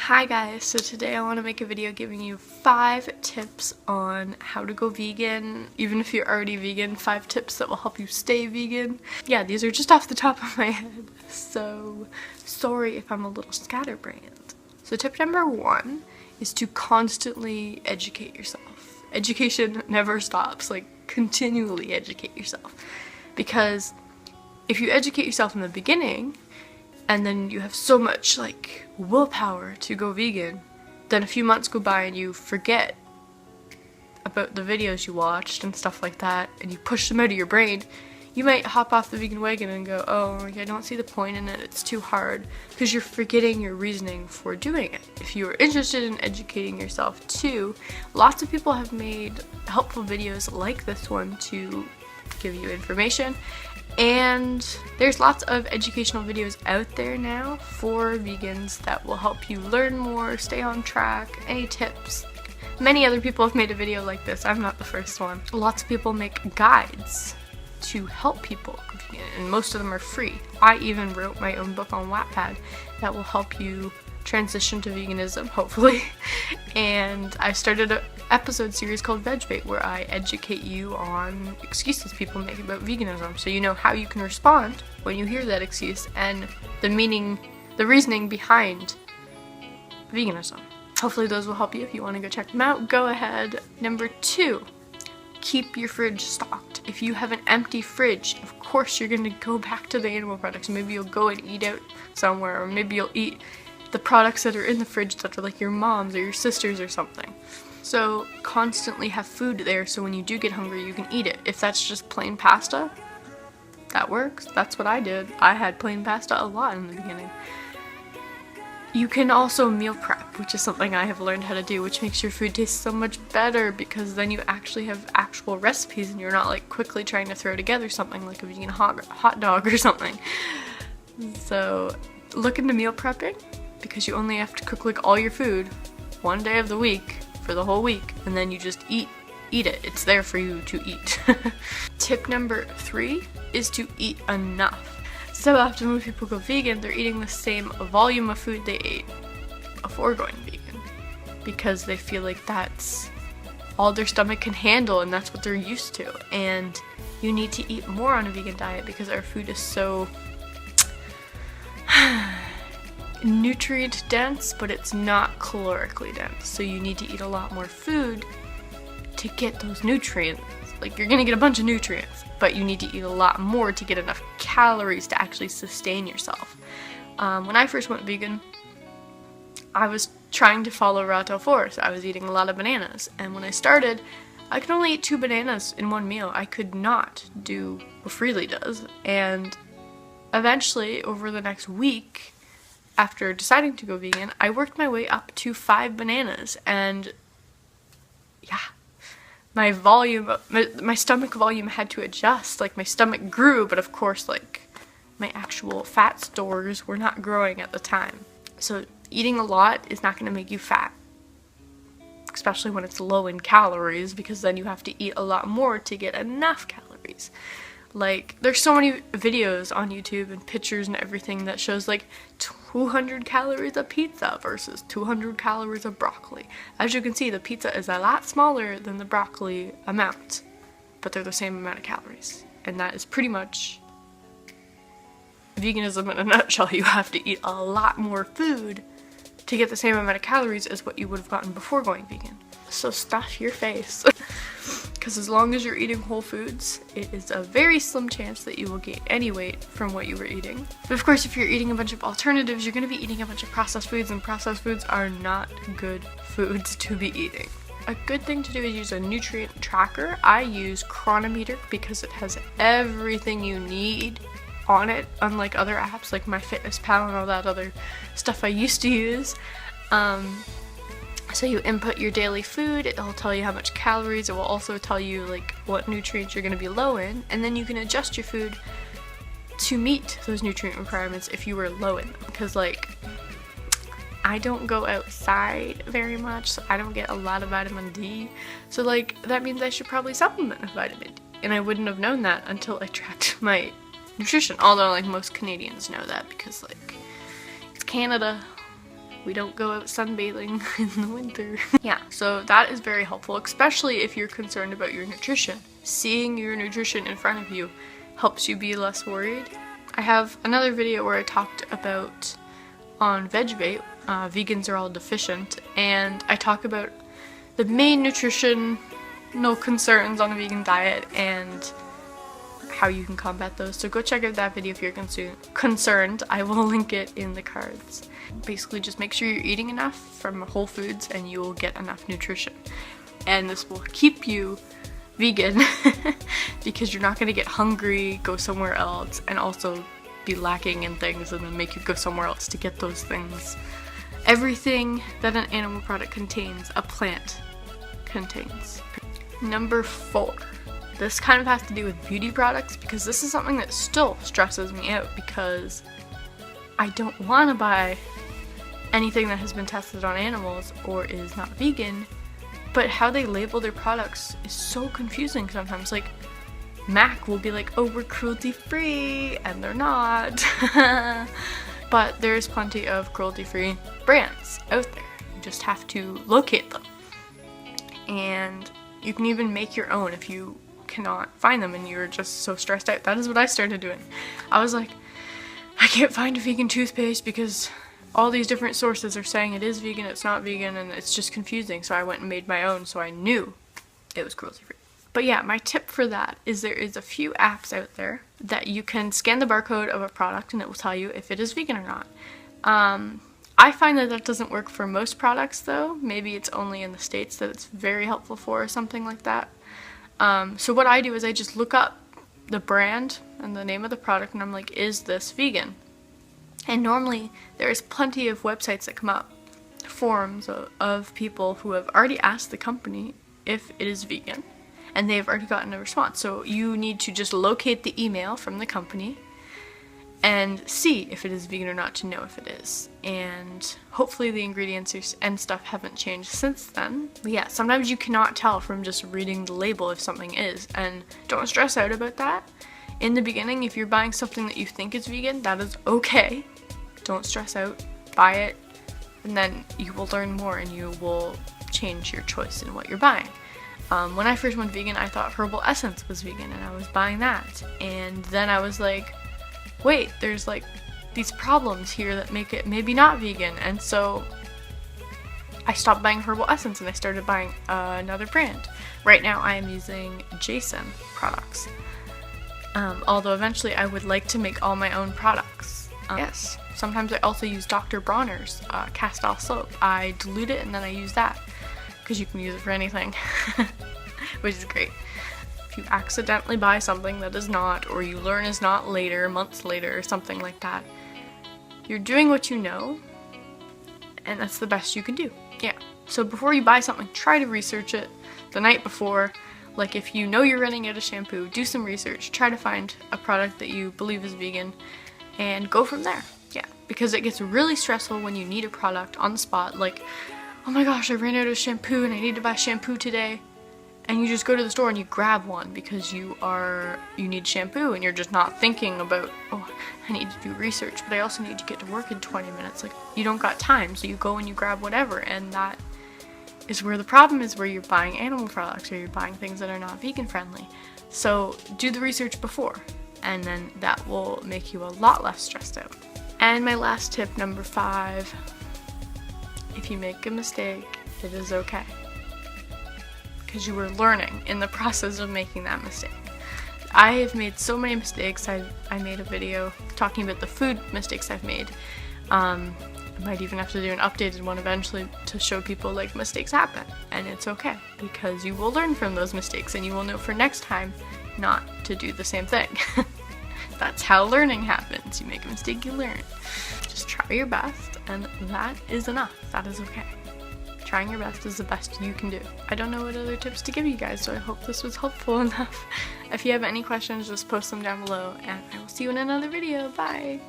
Hi guys, so today I want to make a video giving you 5 tips on how to go vegan. Even if you're already vegan, 5 tips that will help you stay vegan. Yeah, these are just off the top of my head, so sorry if I'm a little scatterbrained. So tip number 1 is to constantly educate yourself. Education never stops, like continually educate yourself. Because if you educate yourself in the beginning, and then you have so much like willpower to go vegan, then a few months go by and you forget about the videos you watched and stuff like that, and you push them out of your brain, you might hop off the vegan wagon and go, oh, I don't see the point in it, it's too hard, because you're forgetting your reasoning for doing it. If you are interested in educating yourself too, lots of people have made helpful videos like this one to give you information. And there's lots of educational videos out there now for vegans that will help you learn more, stay on track, any tips. Many other people have made a video like this, I'm not the first one. Lots of people make guides to help people go vegan, and most of them are free. I even wrote my own book on Wattpad that will help you transition to veganism, hopefully. And I started an episode series called Veg Bait where I educate you on excuses people make about veganism, so you know how you can respond when you hear that excuse and the reasoning behind veganism. Hopefully those will help you. If you want to go check them out, go ahead. Number 2, keep your fridge stocked. If you have an empty fridge, of course you're going to go back to the animal products. Maybe you'll go and eat out somewhere, or maybe you'll eat the products that are in the fridge that are like your mom's or your sister's or something. So constantly have food there so when you do get hungry you can eat it. If that's just plain pasta, that works. That's what I did. I had plain pasta a lot in the beginning. You can also meal prep, which is something I have learned how to do, which makes your food taste so much better because then you actually have actual recipes and you're not like quickly trying to throw together something like a vegan hot dog or something. So look into meal prepping, because you only have to cook like all your food one day of the week for the whole week, and then you just eat it. It's there for you to eat. Tip number 3 is to eat enough. So often when people go vegan, they're eating the same volume of food they ate before going vegan, because they feel like that's all their stomach can handle and that's what they're used to. And you need to eat more on a vegan diet because our food is so nutrient dense, but it's not calorically dense. So you need to eat a lot more food to get those nutrients. Like, you're gonna get a bunch of nutrients, but you need to eat a lot more to get enough calories to actually sustain yourself. When I first went vegan, I was trying to follow Rato Force. I was eating a lot of bananas, and when I started, I could only eat 2 bananas in one meal. I could not do what Freely does, and eventually, over the next week, after deciding to go vegan, I worked my way up to 5 bananas, and yeah, my stomach volume had to adjust. Like, my stomach grew, but of course, like, my actual fat stores were not growing at the time. So eating a lot is not going to make you fat, especially when it's low in calories, because then you have to eat a lot more to get enough calories. Like, there's so many videos on YouTube and pictures and everything that shows like 200 calories of pizza versus 200 calories of broccoli. As you can see, the pizza is a lot smaller than the broccoli amount, but they're the same amount of calories. And that is pretty much veganism in a nutshell. You have to eat a lot more food to get the same amount of calories as what you would have gotten before going vegan. So stuff your face. Because as long as you're eating whole foods, it is a very slim chance that you will gain any weight from what you were eating. But of course, if you're eating a bunch of alternatives, you're going to be eating a bunch of processed foods, and processed foods are not good foods to be eating. A good thing to do is use a nutrient tracker. I use Chronometer because it has everything you need on it, unlike other apps like MyFitnessPal and all that other stuff I used to use. So you input your daily food, it'll tell you how much calories, it will also tell you like what nutrients you're going to be low in, and then you can adjust your food to meet those nutrient requirements if you were low in them. Because like, I don't go outside very much, so I don't get a lot of vitamin D, so like that means I should probably supplement with vitamin D, and I wouldn't have known that until I tracked my nutrition, although like most Canadians know that because like it's Canada. We don't go out sunbathing in the winter. Yeah, so that is very helpful, especially if you're concerned about your nutrition. Seeing your nutrition in front of you helps you be less worried. I have another video where I talked about on VegBait, vegans are all deficient, and I talk about the main nutritional concerns on a vegan diet and how you can combat those. So go check out that video if you're concerned. I will link it in the cards. Basically just make sure you're eating enough from whole foods and you will get enough nutrition. And this will keep you vegan because you're not going to get hungry, go somewhere else, and also be lacking in things and then make you go somewhere else to get those things. Everything that an animal product contains, a plant contains. Number 4. This kind of has to do with beauty products because this is something that still stresses me out because I don't want to buy anything that has been tested on animals or is not vegan, but how they label their products is so confusing sometimes. Like, MAC will be like, oh, we're cruelty-free, and they're not. But there's plenty of cruelty-free brands out there. You just have to locate them. And you can even make your own if you cannot find them and you're just so stressed out. That is what I started doing. I was like, I can't find a vegan toothpaste because all these different sources are saying it is vegan, it's not vegan, and it's just confusing. So I went and made my own so I knew it was cruelty-free. But yeah, my tip for that is there is a few apps out there that you can scan the barcode of a product and it will tell you if it is vegan or not. I find that that doesn't work for most products though. Maybe it's only in the States that it's very helpful for or something like that. So what I do is I just look up the brand and the name of the product and I'm like, is this vegan? And normally there's plenty of websites that come up, forums of people who have already asked the company if it is vegan and they've already gotten a response. So you need to just locate the email from the company and see if it is vegan or not to know if it is. And hopefully the ingredients and stuff haven't changed since then. But yeah, sometimes you cannot tell from just reading the label if something is, and don't stress out about that. In the beginning, if you're buying something that you think is vegan, that is okay. Don't stress out, buy it, and then you will learn more and you will change your choice in what you're buying. When I first went vegan, I thought herbal essence was vegan and I was buying that. And then I was like, wait, there's like these problems here that make it maybe not vegan. And so I stopped buying herbal essence and I started buying another brand. Right now I am using Jason products. Although eventually I would like to make all my own products. Yes. Sometimes I also use Dr. Bronner's cast-off soap. I dilute it and then I use that because you can use it for anything, which is great. If you accidentally buy something that is not, or you learn is not later, months later, or something like that, you're doing what you know, and that's the best you can do. Yeah. So before you buy something, try to research it the night before. Like if you know you're running out of shampoo, do some research, try to find a product that you believe is vegan, and go from there. Yeah, because it gets really stressful when you need a product on the spot, like, oh my gosh, I ran out of shampoo and I need to buy shampoo today. And you just go to the store and you grab one because you need shampoo and you're just not thinking about, oh, I need to do research, but I also need to get to work in 20 minutes. Like, you don't got time, so you go and you grab whatever, and that is where the problem is, where you're buying animal products or you're buying things that are not vegan friendly. So do the research before, and then that will make you a lot less stressed out. And my last tip, number 5, if you make a mistake, it is okay. Because you were learning in the process of making that mistake. I have made so many mistakes. I made a video talking about the food mistakes I've made. I might even have to do an updated one eventually to show people like mistakes happen, and it's okay because you will learn from those mistakes and you will know for next time not to do the same thing. That's how learning happens. You make a mistake, you learn. Just try your best, and that is enough. That is okay. Trying your best is the best you can do. I don't know what other tips to give you guys, so I hope this was helpful enough. If you have any questions, just post them down below, and I will see you in another video. Bye!